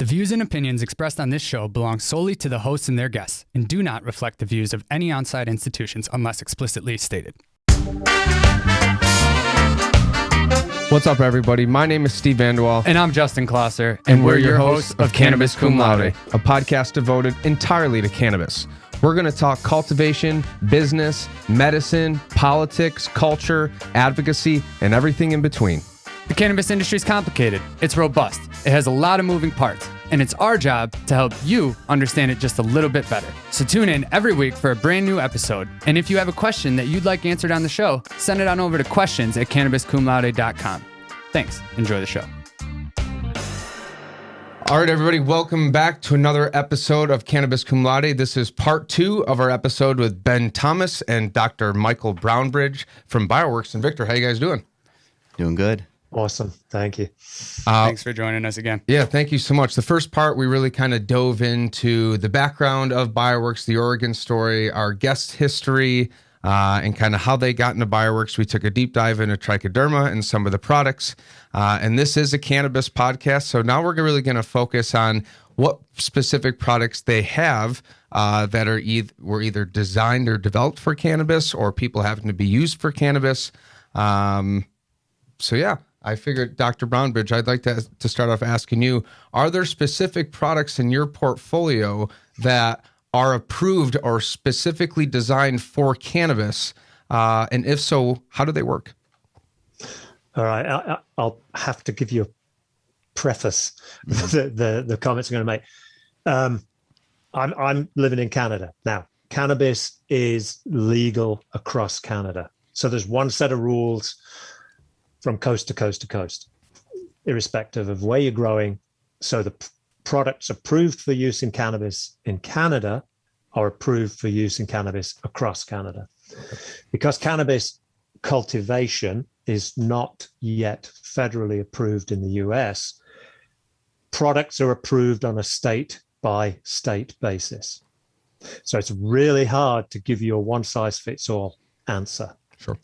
The views and opinions expressed on this show belong solely to the hosts and their guests and do not reflect the views of any on-site institutions unless explicitly stated. What's up, everybody? My name is Steve Vanderwall. And I'm Justin Klosser, and we're your hosts of Cannabis Cum Laude, a podcast devoted entirely to cannabis. We're going to talk cultivation, business, medicine, politics, culture, advocacy, and everything in between. The cannabis industry is complicated. It's robust. It has a lot of moving parts, and it's our job to help you understand it just a little bit better. So tune in every week for a brand new episode. And if you have a question that you'd like answered on the show, send it on over to questions@cannabiscumlaude.com. Thanks. Enjoy the show. All right, everybody, welcome back to another episode of Cannabis Cum Laude. This is part 2 of our episode with Ben Thomas and Dr. Michael Brownbridge from Bioworks. And Victor, how you guys doing? Doing good. Awesome. Thank you. Thanks for joining us again. Yeah, thank you so much. The first part, we really kind of dove into the background of Bioworks, the origin story, our guest history, and kind of how they got into Bioworks. We took a deep dive into trichoderma and some of the products. And this is a cannabis podcast. So now we're really going to focus on what specific products they have that are were either designed or developed for cannabis or people having to be used for cannabis. So yeah, I figured, Dr. Brownbridge, I'd like to start off asking you, are there specific products in your portfolio that are approved or specifically designed for cannabis? And if so, how do they work? All right. I'll have to give you a preface, the comments I'm going to make. I'm living in Canada. Now, cannabis is legal across Canada. So there's one set of rules from coast to coast to coast, irrespective of where you're growing. So the products approved for use in cannabis in Canada are approved for use in cannabis across Canada. Because cannabis cultivation is not yet federally approved in the US, products are approved on a state-by-state basis. So it's really hard to give you a one-size-fits-all answer. Sure.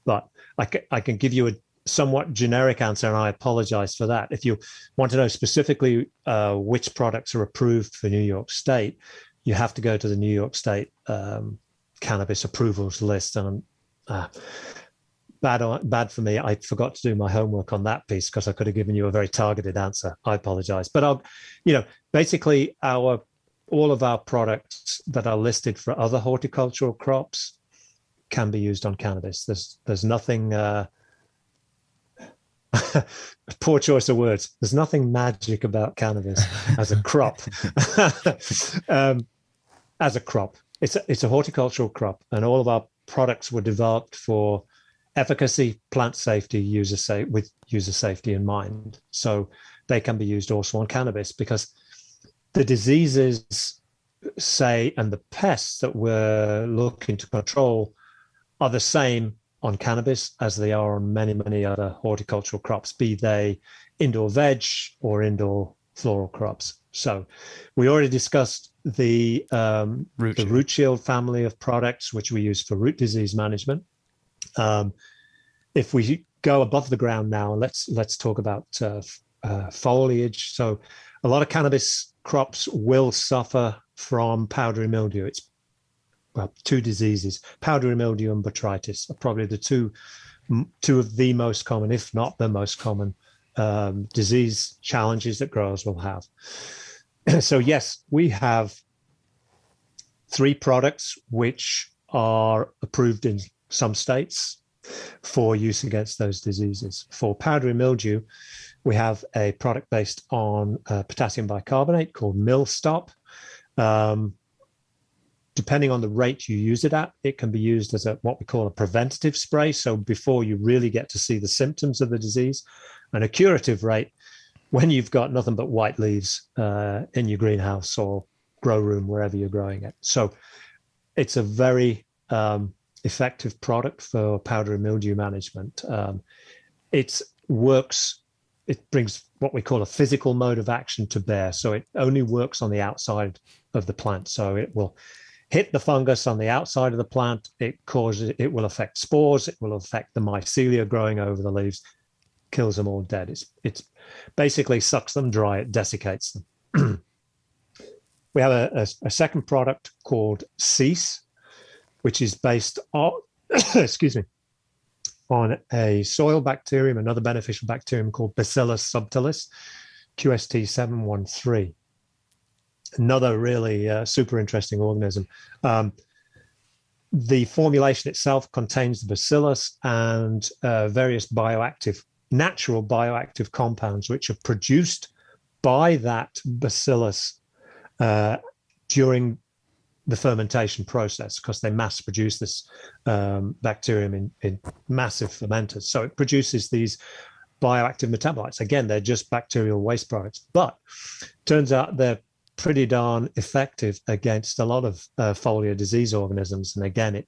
But I can give you a somewhat generic answer, and I apologize for that. If you want to know specifically which products are approved for New York State, you have to go to the New York State cannabis approvals list. And bad for me, I forgot to do my homework on that piece because I could have given you a very targeted answer. I apologize. But basically all of our products that are listed for other horticultural crops can be used on cannabis. There's nothing poor choice of words. There's nothing magic about cannabis as a crop. As a crop, it's a horticultural crop, and all of our products were developed for efficacy, plant safety, with user safety in mind. So they can be used also on cannabis because the diseases, and the pests that we're looking to control are the same on cannabis as they are on many, many other horticultural crops, be they indoor veg or indoor floral crops. So we already discussed the root shield family of products, which we use for root disease management. If we go above the ground now, let's talk about foliage. So a lot of cannabis crops will suffer from powdery mildew. It's two diseases, powdery mildew and botrytis, are probably the two of the most common, if not the most common, disease challenges that growers will have. So yes, we have 3 products which are approved in some states for use against those diseases. For powdery mildew, we have a product based on potassium bicarbonate called Millstop. Depending on the rate you use it at, it can be used as what we call a preventative spray. So before you really get to see the symptoms of the disease, and a curative rate when you've got nothing but white leaves in your greenhouse or grow room, wherever you're growing it. So it's a very effective product for powdery mildew management. It brings what we call a physical mode of action to bear. So it only works on the outside of the plant. So it will hit the fungus on the outside of the plant. It will affect spores. It will affect the mycelia growing over the leaves, kills them all dead. It's basically sucks them dry. It desiccates them. We have a second product called Cease, which is based on, excuse me, on a soil bacterium, another beneficial bacterium called Bacillus subtilis, QST713. Another really super interesting organism. The formulation itself contains the bacillus and various natural bioactive compounds, which are produced by that bacillus during the fermentation process, because they mass produce this bacterium in massive fermenters. So it produces these bioactive metabolites. Again, they're just bacterial waste products, but turns out they're pretty darn effective against a lot of foliar disease organisms. And again,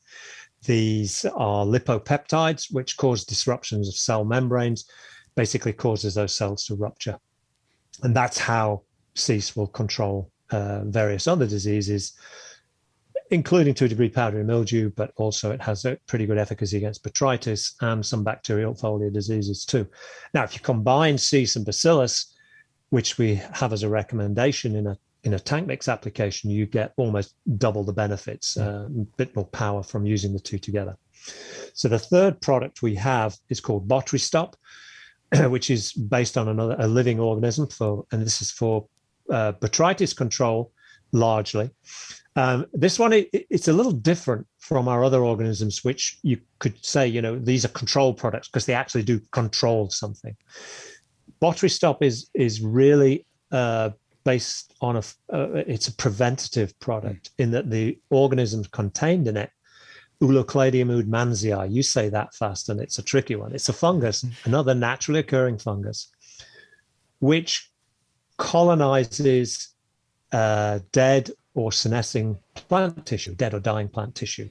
these are lipopeptides, which cause disruptions of cell membranes, basically causes those cells to rupture. And that's how Cease will control various other diseases, including to a degree powdery mildew, but also it has a pretty good efficacy against botrytis and some bacterial foliar diseases too. Now, if you combine Cease and Bacillus, which we have as a recommendation in a tank mix application, you get almost double the benefits, a bit more power from using the two together. So the third product we have is called Botrystop, which is based on a living organism and this is for botrytis control largely. This one, it's a little different from our other organisms, which you could say, these are control products because they actually do control something. Botrystop is really based on it's a preventative product in that the organisms contained in it, Ulocladium udmansii, you say that fast and it's a tricky one. It's a fungus, another naturally occurring fungus, which colonizes dead or senescing plant tissue, dead or dying plant tissue.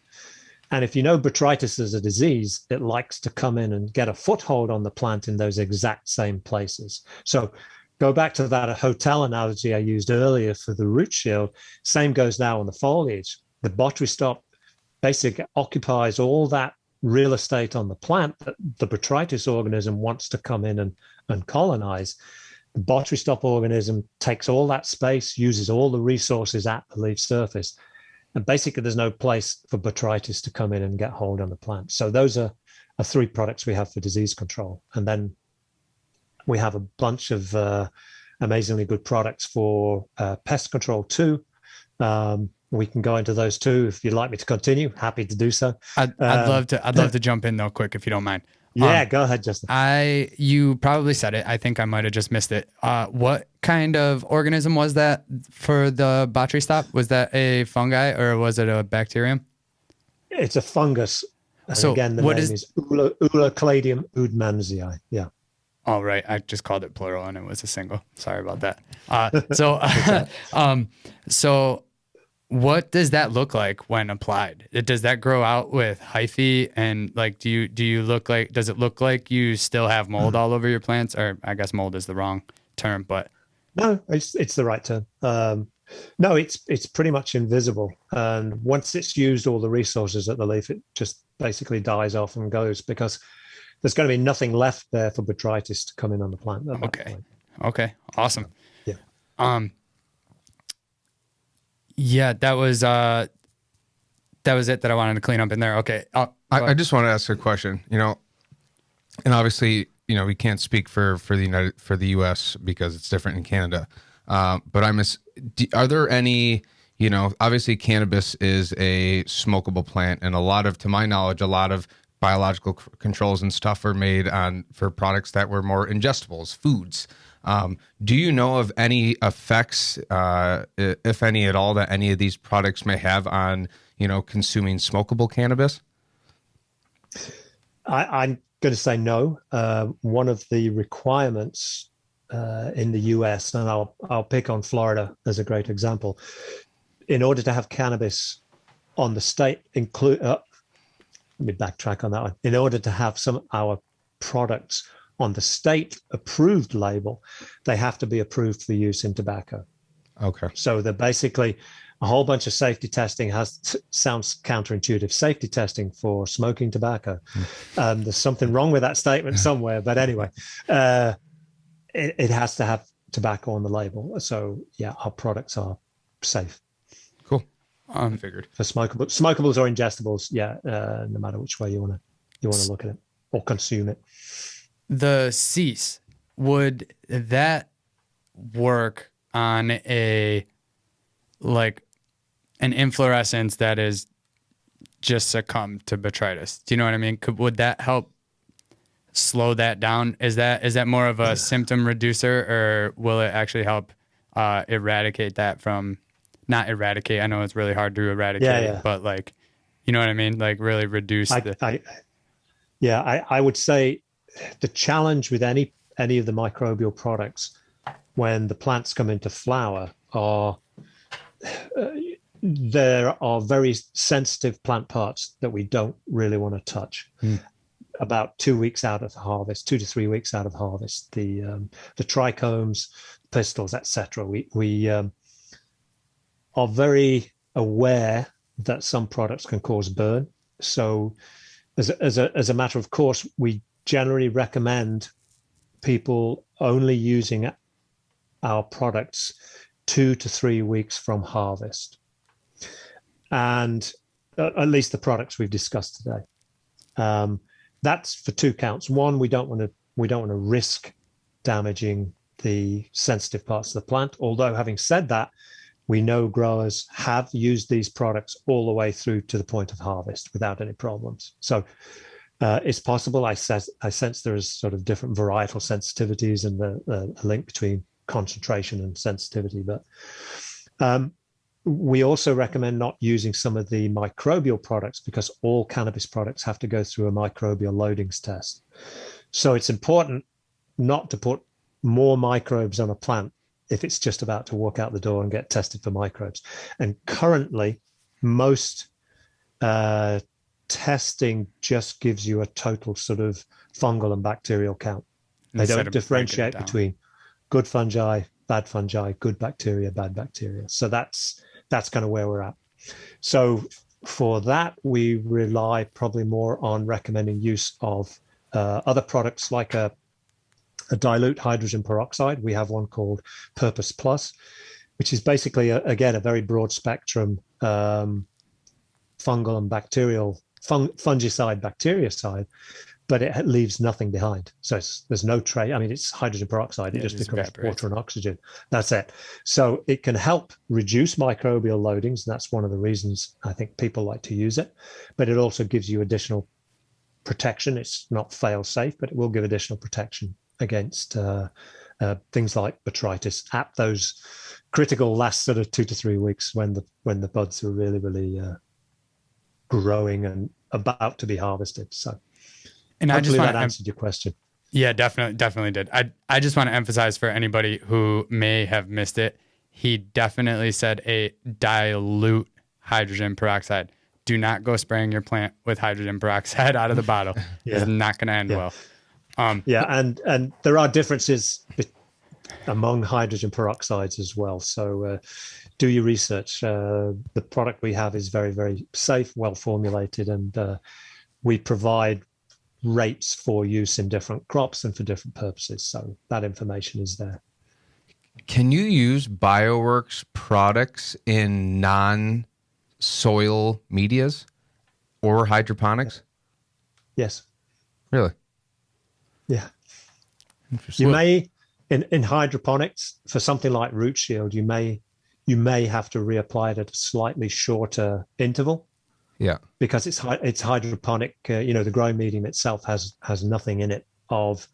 And if you know botrytis is a disease, it likes to come in and get a foothold on the plant in those exact same places. So go back to that hotel analogy I used earlier for the root shield. Same goes now on the foliage. The Botrystop basically occupies all that real estate on the plant that the botrytis organism wants to come in and colonize. The Botrystop organism takes all that space, uses all the resources at the leaf surface, and basically there's no place for botrytis to come in and get hold on the plant. So those are three products we have for disease control. And then we have a bunch of amazingly good products for pest control too. We can go into those too if you'd like me to continue. Happy to do so. I'd love to jump in though, quick, if you don't mind. Yeah, go ahead, Justin. You probably said it. I think I might have just missed it. What kind of organism was that for the Botrystop? Was that a fungi or was it a bacterium? It's a fungus. So again, the name is Ulocladium udmansii. Yeah. All right. I just called it plural and it was a single. Sorry about that. So what does that look like when applied? Does that grow out with hyphae? And like, does it look like you still have mold all over your plants? Or I guess mold is the wrong term, but. No, it's the right term. No, it's pretty much invisible. And once it's used all the resources at the leaf, it just basically dies off and goes because there's going to be nothing left there for botrytis to come in on the plant. Okay. Awesome. Yeah. Yeah, that was it that I wanted to clean up in there. Okay. I just want to ask a question, and obviously, we can't speak for the US because it's different in Canada. But are there any, obviously cannabis is a smokable plant and to my knowledge, a lot of biological controls and stuff are made for products that were more ingestibles, foods. Do you know of any effects, if any at all, that any of these products may have on, consuming smokable cannabis? I'm going to say no. One of the requirements in the US, and I'll pick on Florida as a great example, in order to have cannabis on the state let me backtrack on that one. In order to have some of our products on the state approved label, they have to be approved for use in tobacco. Okay. So they're basically a whole bunch of safety testing sounds counterintuitive. Safety testing for smoking tobacco. There's something wrong with that statement somewhere, but anyway, it has to have tobacco on the label. So yeah, our products are safe. Cool. I figured. For smokables or ingestibles, yeah, no matter which way you want to look at it or consume it. The cease, would that work on an inflorescence that is just succumbed to botrytis? Do you know what I mean? Would that help slow that down? Is that more of a symptom reducer, or will it actually help eradicate that from? Not eradicate. I know it's really hard to eradicate, but like, you know what I mean? Like really reduce I would say the challenge with any of the microbial products when the plants come into flower are there are very sensitive plant parts that we don't really want to touch. About 2 weeks out of harvest, 2 to 3 weeks out of harvest, the trichomes, pistils, etc. We are very aware that some products can cause burn. So as a matter of course, we generally recommend people only using our products 2 to 3 weeks from harvest. And at least the products we've discussed today. That's for two counts. One, we don't want to risk damaging the sensitive parts of the plant. Although having said that, we know growers have used these products all the way through to the point of harvest without any problems. So it's possible. I sense there is sort of different varietal sensitivities and the link between concentration and sensitivity. But we also recommend not using some of the microbial products because all cannabis products have to go through a microbial loadings test. So it's important not to put more microbes on a plant if it's just about to walk out the door and get tested for microbes. And currently, most testing just gives you a total sort of fungal and bacterial count. They don't differentiate between good fungi, bad fungi, good bacteria, bad bacteria. So that's kind of where we're at. So for that, we rely probably more on recommending use of other products like a dilute hydrogen peroxide. We have one called Purpose Plus, which is basically, again, a very broad spectrum fungal and bacterial, fungicide, bactericide, but it leaves nothing behind. So there's no trace. I mean, it's hydrogen peroxide. It just becomes water and oxygen. That's it. So it can help reduce microbial loadings. And that's one of the reasons I think people like to use it. But it also gives you additional protection. It's not fail safe, but it will give additional protection against things like botrytis at those critical last sort of 2 to 3 weeks when the buds are really growing and about to be harvested. So, and hopefully that answered your question. Yeah, definitely did. I just want to emphasize for anybody who may have missed it, he definitely said a dilute hydrogen peroxide. Do not go spraying your plant with hydrogen peroxide out of the bottle. It's not going to end well. And there are differences among hydrogen peroxides as well. So do your research. The product we have is very, very safe, well formulated, and we provide rates for use in different crops and for different purposes. So that information is there. Can you use Bioworks products in non-soil medias or hydroponics? Yes. Really? Yeah. Interesting. You may in hydroponics for something like root shield, you may have to reapply it at a slightly shorter interval. Yeah. Because it's hydroponic, the growing medium itself has nothing in it of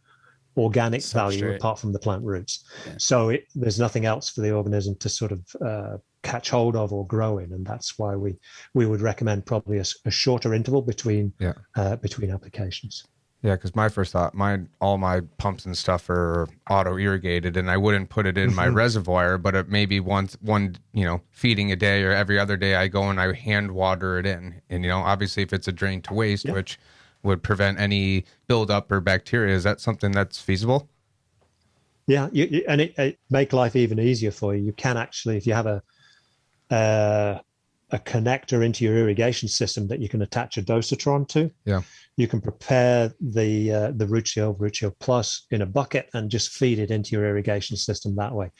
organic value apart from the plant roots. Yeah. So there's nothing else for the organism to sort of catch hold of or grow in, and that's why we would recommend probably a shorter interval between applications. Yeah, because my first thought, all my pumps and stuff are auto irrigated, and I wouldn't put it in my reservoir, but it maybe one feeding a day or every other day I go and I hand water it in, and obviously if it's a drain to waste, which would prevent any buildup or bacteria, is that something that's feasible? Yeah, and it make life even easier for you. You can actually, if you have a a connector into your irrigation system that you can attach a dosatron to. Yeah. You can prepare the Root Shield Plus in a bucket and just feed it into your irrigation system that way.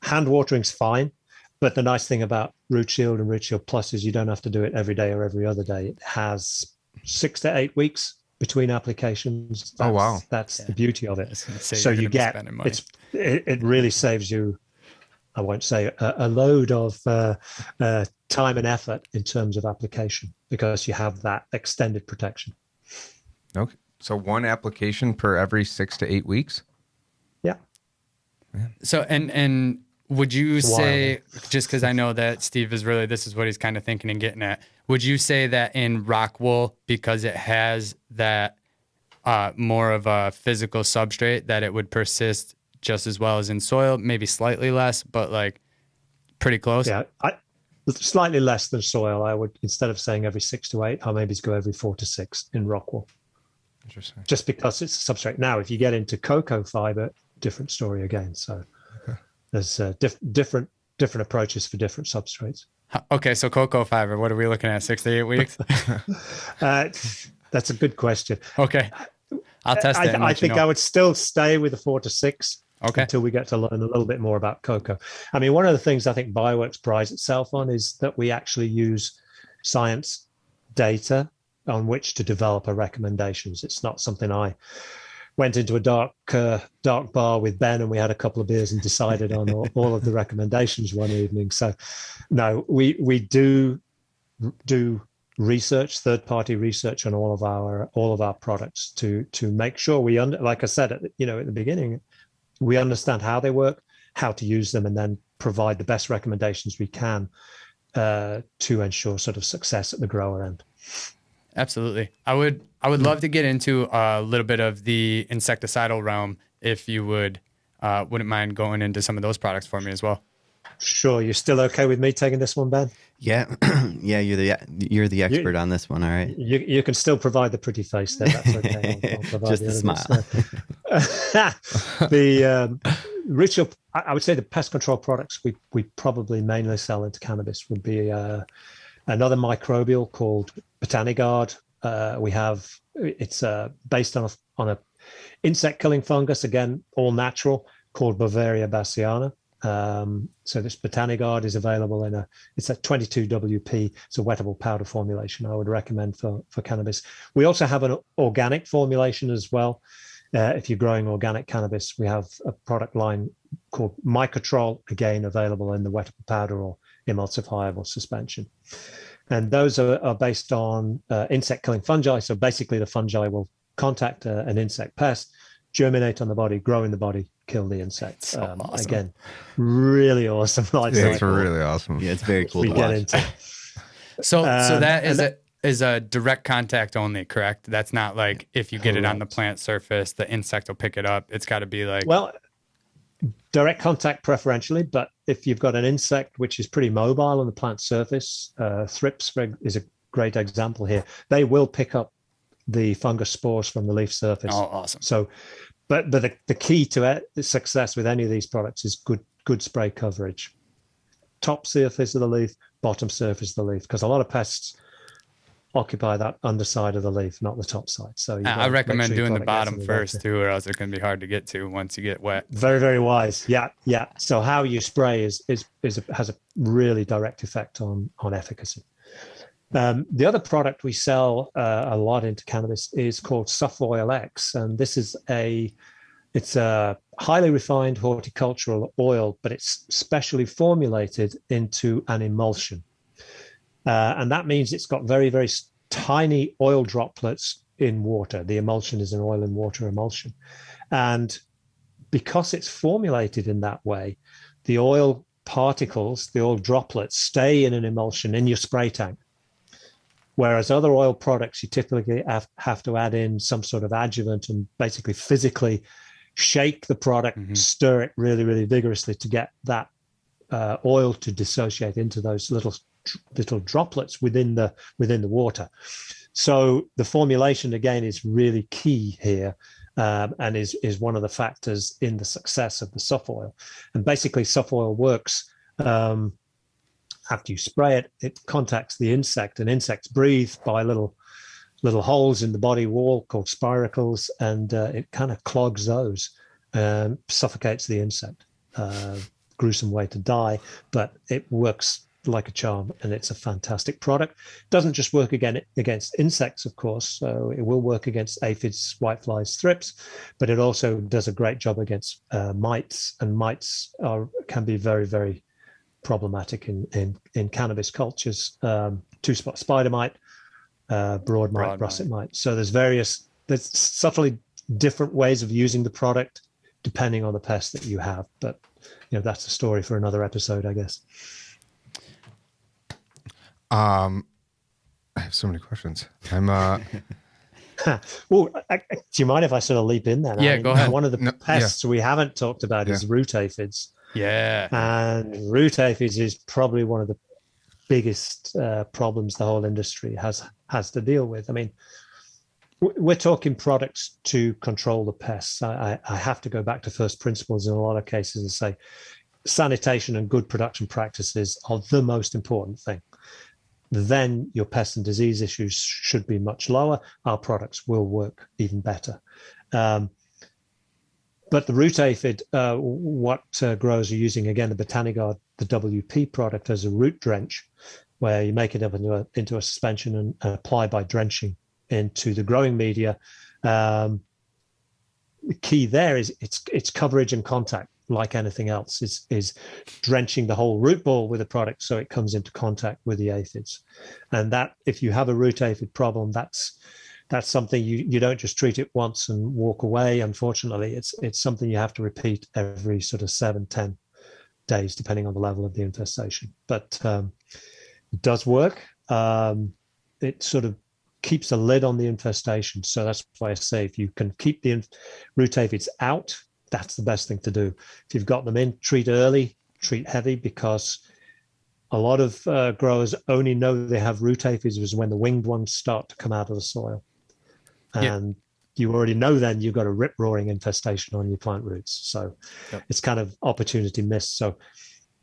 Hand watering's fine, but the nice thing about Root Shield and Root Shield Plus is you don't have to do it every day or every other day. It has 6 to 8 weeks between applications. Oh, wow. That's the beauty of it. So you get it really saves you, I won't say a load of time and effort in terms of application, because you have that extended protection. Okay. So one application per every 6 to 8 weeks? Yeah. So, and would you say, just because I know that Steve is really, this is what he's kind of thinking and getting at, would you say that in rock wool, because it has that more of a physical substrate, that it would persist just as well as in soil, maybe slightly less, but like pretty close? Yeah, slightly less than soil. I would, instead of saying every 6 to 8, I'll maybe go every 4 to 6 in rock wool. Interesting. Just because it's a substrate. Now, if you get into cocoa fiber, different story again. So there's different approaches for different substrates. Okay, so cocoa fiber, what are we looking at, 6 to 8 weeks? That's a good question. Okay, I'll test it. I think I would still stay with the 4 to 6 until we get to learn a little bit more about cocoa. I mean, one of the things I think Bioworks prides itself on is that we actually use science data on which to develop our recommendations. It's not something I went into a dark bar with Ben and we had a couple of beers and decided on all of the recommendations one evening. So no, we do research, third-party research on all of our products to make sure we like I said at the beginning, we understand how they work, how to use them, and then provide the best recommendations we can to ensure sort of success at the grower end. Absolutely. I would love to get into a little bit of the insecticidal realm, if you wouldn't mind going into some of those products for me as well. Sure. You're still okay with me taking this one, Ben? Yeah. Yeah. You're the expert on this one. All right. You can still provide the pretty face there. That's okay. I'll provide just the smile. The ritual, I would say the pest control products we probably mainly sell into cannabis would be another microbial called Botanigard. It's based on a insect killing fungus, again, all natural, called Bavaria bassiana. So this Botanigard is available it's a 22 WP. It's a wettable powder formulation I would recommend for cannabis. We also have an organic formulation as well. If you're growing organic cannabis, we have a product line called Mycotrol, again available in the wettable powder or emulsifiable suspension. And those are based on insect killing fungi. So basically the fungi will contact an insect pest, germinate on the body, grow in the body, kill the insect. So awesome. Again, really awesome. It's really awesome. Yeah, it's very cool to get watch. into. So that is a direct contact only, correct? That's not like if you get it on the plant surface, the insect will pick it up. It's got to be like... Well, direct contact preferentially, but if you've got an insect which is pretty mobile on the plant surface, thrips is a great example here. They will pick up the fungus spores from the leaf surface. Oh, awesome. So, but the key to success with any of these products is good spray coverage. Top surface of the leaf, bottom surface of the leaf, because a lot of pests occupy that underside of the leaf, not the top side. So I recommend doing the bottom first too, or else they're going to be hard to get to once you get wet. Very, very wise. Yeah. So how you spray has a really direct effect on efficacy. The other product we sell a lot into cannabis is called Soft Oil X, and this is it's a highly refined horticultural oil, but it's specially formulated into an emulsion. And that means it's got very, very tiny oil droplets in water. The emulsion is an oil and water emulsion. And because it's formulated in that way, the oil particles, the oil droplets, stay in an emulsion in your spray tank. Whereas other oil products, you typically have to add in some sort of adjuvant and basically physically shake the product, stir it really, really vigorously to get that oil to dissociate into those little droplets within the water. So the formulation again is really key here, and is one of the factors in the success of the soft oil. And basically, soft oil works after you spray it, it contacts the insect, and insects breathe by little holes in the body wall called spiracles, and it kind of clogs those, suffocates the insect. Gruesome way to die, but it works like a charm, and it's a fantastic product. Doesn't just work against insects, of course, so it will work against aphids, whiteflies, thrips, but it also does a great job against mites, and mites can be very, very problematic in cannabis cultures. Two-spot spider mite, broad mite, russet mite. So there's subtly different ways of using the product depending on the pest that you have, but that's a story for another episode, I guess. I have so many questions. I'm Well, do you mind if I sort of leap in there? Yeah, go ahead. One of the pests we haven't talked about is root aphids. Yeah. And root aphids is probably one of the biggest problems the whole industry has to deal with. I mean, we're talking products to control the pests. I have to go back to first principles in a lot of cases and say sanitation and good production practices are the most important thing. Then your pest and disease issues should be much lower. Our products will work even better. But the root aphid, what growers are using, again, the Botanigard, the WP product as a root drench, where you make it up into a suspension and apply by drenching into the growing media. The key there is its coverage and contact. Like anything else, is drenching the whole root ball with a product so it comes into contact with the aphids. And that, if you have a root aphid problem, that's something you don't just treat it once and walk away. Unfortunately, it's something you have to repeat every sort of 7-10 days, depending on the level of the infestation. But it does work. It sort of keeps a lid on the infestation. So that's why I say if you can keep the root aphids out, that's the best thing to do. If you've got them in, treat early, treat heavy, because a lot of growers only know they have root aphids when the winged ones start to come out of the soil. And you already know then you've got a rip-roaring infestation on your plant roots. So it's kind of opportunity missed. So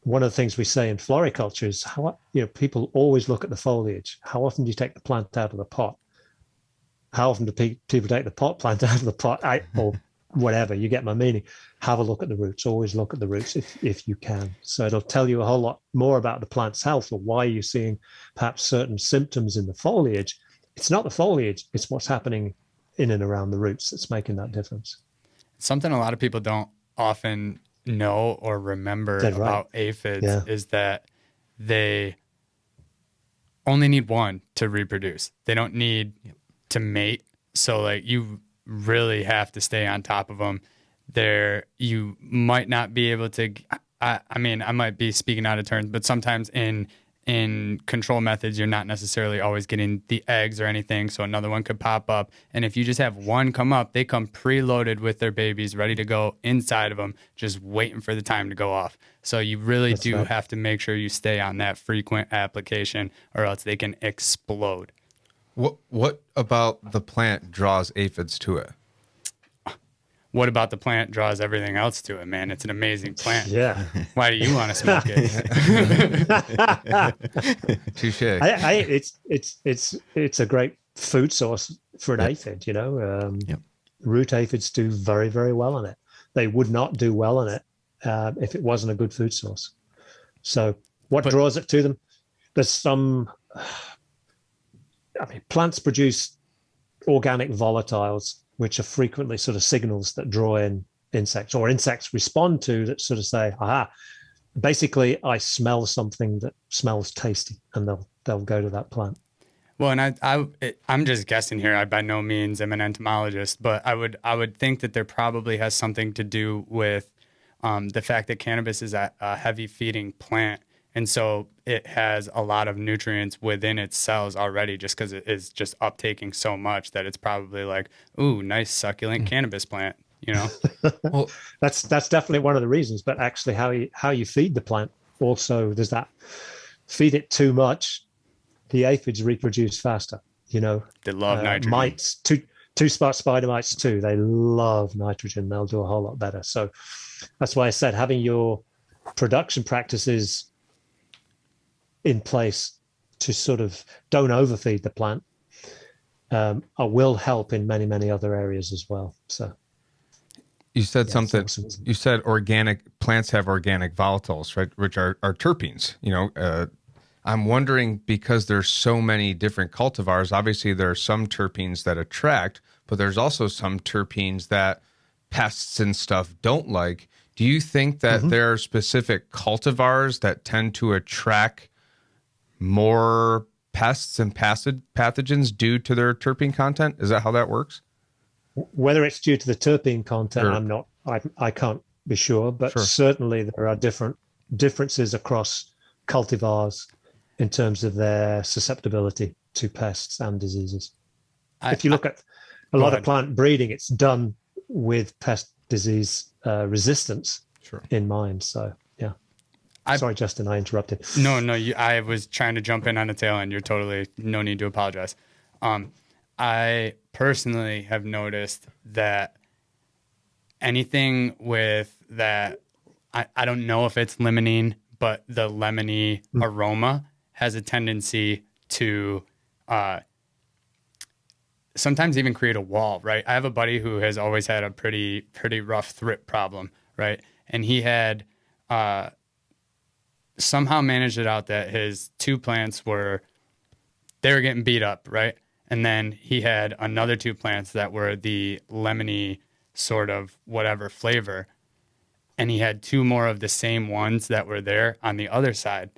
one of the things we say in floriculture is how people always look at the foliage. How often do you take the plant out of the pot? How often do people take the pot plant out of the pot? Or whatever, you get my meaning. Have a look at the roots. Always look at the roots if you can. So it'll tell you a whole lot more about the plant's health or why you're seeing perhaps certain symptoms in the foliage. It's not the foliage, it's what's happening in and around the roots that's making that difference. Something a lot of people don't often know or remember about aphids is that they only need one to reproduce. They don't need to mate. So like you really have to stay on top of them. You might not be able to, I might be speaking out of turn, but sometimes in control methods, you're not necessarily always getting the eggs or anything. So another one could pop up. And if you just have one come up, they come preloaded with their babies ready to go inside of them, just waiting for the time to go off. So you really have to make sure you stay on that frequent application or else they can explode. What about the plant draws aphids to it? What about the plant draws everything else to it, man? It's an amazing plant. Yeah. Why do you want to smoke it? Touché. It's a great food source for an aphid, Root aphids do very, very well on it. They would not do well on it if it wasn't a good food source. So what draws it to them? There's some... plants produce organic volatiles, which are frequently sort of signals that draw in insects, or insects respond to that sort of say, aha, basically I smell something that smells tasty, and they'll go to that plant. Well, and I'm just guessing here. I by no means am an entomologist, but I would think that there probably has something to do with the fact that cannabis is a heavy feeding plant. And so it has a lot of nutrients within its cells already, just because it is just uptaking so much that it's probably like, ooh, nice succulent cannabis plant, Well, that's definitely one of the reasons. But actually, how you feed the plant also, there's that. Feed it too much, the aphids reproduce faster. They love nitrogen. Mites, two-spot spider mites too. They love nitrogen. They'll do a whole lot better. So that's why I said having your production practices in place to sort of don't overfeed the plant will help in many, many other areas as well. So you said something. awesome. You said organic plants have organic volatiles, right? Which are terpenes. I'm wondering, because there's so many different cultivars. Obviously, there are some terpenes that attract, but there's also some terpenes that pests and stuff don't like. Do you think that there are specific cultivars that tend to attract more pests and pathogens due to their terpene content? Is that how that works? Whether it's due to the terpene content, Sure. I can't be sure, but certainly there are differences across cultivars in terms of their susceptibility to pests and diseases. If you look at a lot of plant breeding, it's done with pest disease resistance in mind. So, yeah. Sorry, Justin, I interrupted. No, I was trying to jump in on the tail end. You're totally, no need to apologize. I personally have noticed that anything with that, I don't know if it's limonene, but the lemony aroma has a tendency to sometimes even create a wall, right? I have a buddy who has always had a pretty rough thrip problem, right? And he had somehow managed it out that his two plants they were getting beat up, right? And then he had another two plants that were the lemony sort of whatever flavor. And he had two more of the same ones that were there on the other side,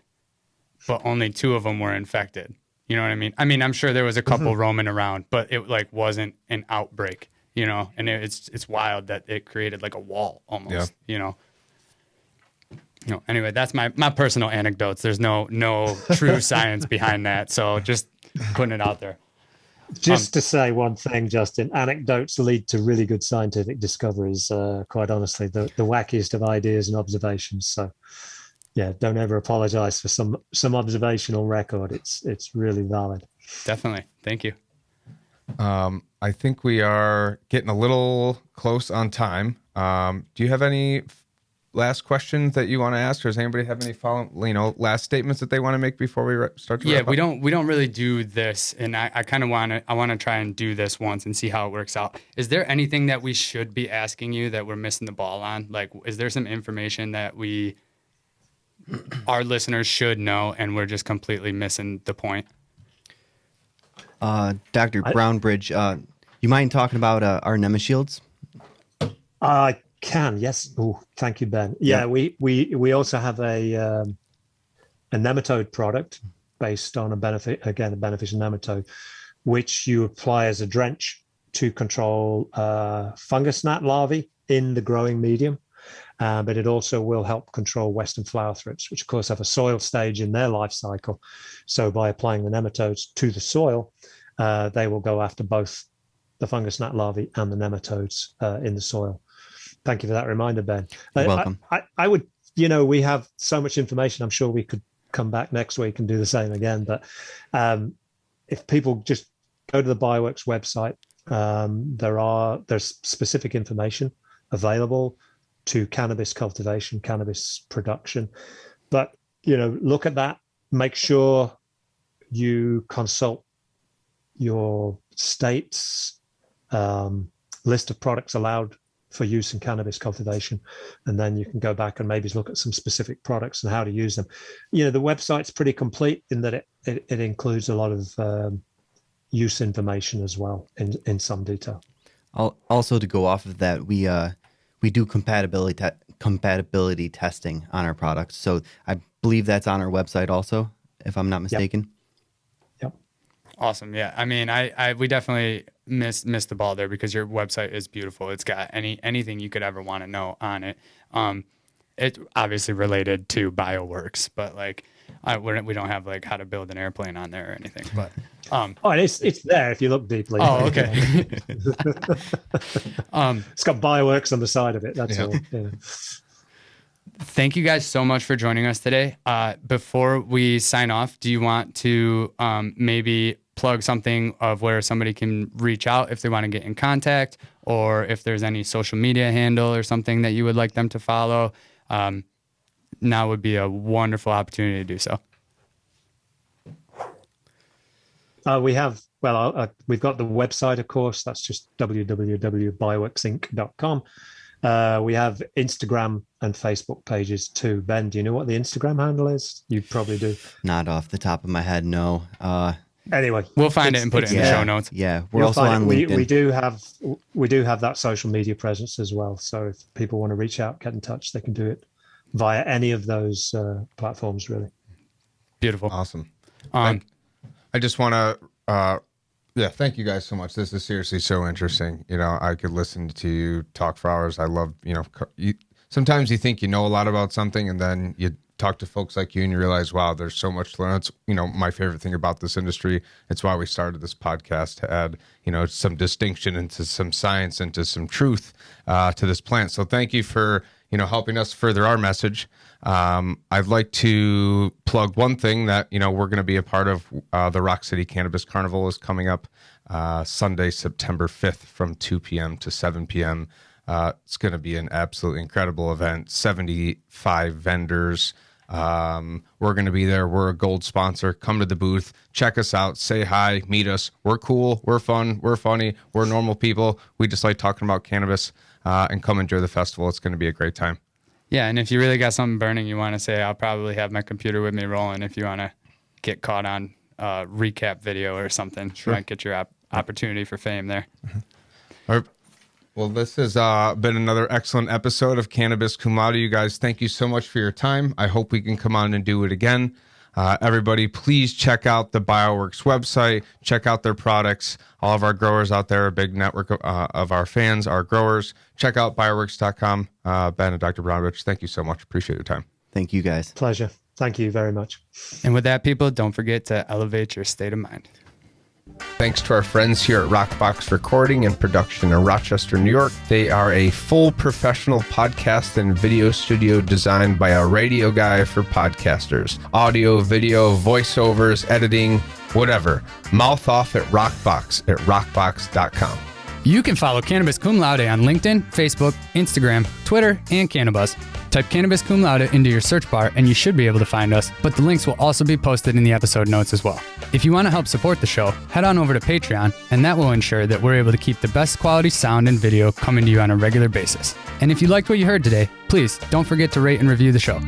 but only two of them were infected. You know what I mean? I mean, I'm sure there was a couple roaming around, but it like wasn't an outbreak, and it's wild that it created like a wall almost, Anyway, that's my personal anecdotes. There's no true science behind that. So just putting it out there. Just to say one thing, Justin, anecdotes lead to really good scientific discoveries, quite honestly, the wackiest of ideas and observations. So, yeah, don't ever apologize for some observational record. It's really valid. Definitely. Thank you. I think we are getting a little close on time. Do you have any last questions that you want to ask, or does anybody have any last statements that they want to make before we start to wrap up? we don't really do this, and I kind of want to try and do this once and see how it works out. Is there anything that we should be asking you that we're missing the ball on? Like, is there some information that our listeners should know and we're just completely missing the point? Dr. Brownbridge, you mind talking about our Nemashields? I can, yes. Oh, thank you, Ben. Yeah, we also have a nematode product based on a beneficial nematode, which you apply as a drench to control fungus gnat larvae in the growing medium. But it also will help control western flower thrips, which of course have a soil stage in their life cycle. So by applying the nematodes to the soil, they will go after both the fungus gnat larvae and the nematodes in the soil. Thank you for that reminder, Ben. You're welcome. I would, we have so much information. I'm sure we could come back next week and do the same again. But if people just go to the Bioworks website, there's specific information available to cannabis cultivation, cannabis production. But, look at that. Make sure you consult your state's list of products allowed for use in cannabis cultivation, and then you can go back and maybe look at some specific products and how to use them. The website's pretty complete in that it includes a lot of use information as well in some detail. Also, to go off of that, we do compatibility testing on our products, so I believe that's on our website also, if I'm not mistaken. Yep. Awesome. Yeah. I mean, we definitely missed the ball there, because your website is beautiful. It's got anything you could ever want to know on it. It's obviously related to Bioworks, but like we don't have like how to build an airplane on there or anything. But it's there if you look deeply. Oh, okay. It's got Bioworks on the side of it. That's all. Yeah. Thank you guys so much for joining us today. Before we sign off, do you want to maybe plug something of where somebody can reach out if they want to get in contact, or if there's any social media handle or something that you would like them to follow? Now would be a wonderful opportunity to do so. We've got the website, of course. That's just www.bioworksinc.com. We have Instagram and Facebook pages too. Ben, do you know what the Instagram handle is? You probably do. Not off the top of my head, no. Anyway, we'll find it and put it in the show notes. Yeah, we're also on LinkedIn. We do have that social media presence as well. So if people want to reach out, get in touch, they can do it via any of those platforms. Really beautiful, awesome. I just want to, thank you guys so much. This is seriously so interesting. You know, I could listen to you talk for hours. I love, sometimes you think you know a lot about something, and then you talk to folks like you and you realize, wow, there's so much to learn. That's, my favorite thing about this industry. It's why we started this podcast, to add, some distinction into some science, into some truth to this plant. So thank you for, helping us further our message. I'd like to plug one thing that, we're going to be a part of. The Rock City Cannabis Carnival is coming up Sunday, September 5th from 2 p.m. to 7 p.m. It's going to be an absolutely incredible event. 75 vendors. We're going to be there. We're a gold sponsor. Come to the booth, check us out, say hi, meet us. We're cool. We're fun. We're funny. We're normal people. We just like talking about cannabis, and come enjoy the festival. It's going to be a great time. Yeah. And if you really got something burning you want to say, I'll probably have my computer with me rolling. If you want to get caught on a recap video or something, sure. You might get your opportunity for fame there. Mm-hmm. All right. Well, this has been another excellent episode of Cannabis Cum Laude. You guys, thank you so much for your time. I hope we can come on and do it again. Everybody, please check out the Bioworks website. Check out their products. All of our growers out there, a big network of our fans, our growers. Check out bioworks.com. Ben and Dr. Brownbridge, thank you so much. Appreciate your time. Thank you, guys. Pleasure. Thank you very much. And with that, people, don't forget to elevate your state of mind. Thanks to our friends here at Rockbox Recording and Production in Rochester, New York. They are a full professional podcast and video studio designed by a radio guy for podcasters. Audio, video, voiceovers, editing, whatever. Mouth off at Rockbox at rockbox.com. You can follow Cannabis Cum Laude on LinkedIn, Facebook, Instagram, Twitter, and Cannabuzz. Type Cannabis Cum Laude into your search bar and you should be able to find us, but the links will also be posted in the episode notes as well. If you want to help support the show, head on over to Patreon, and that will ensure that we're able to keep the best quality sound and video coming to you on a regular basis. And if you liked what you heard today, please don't forget to rate and review the show.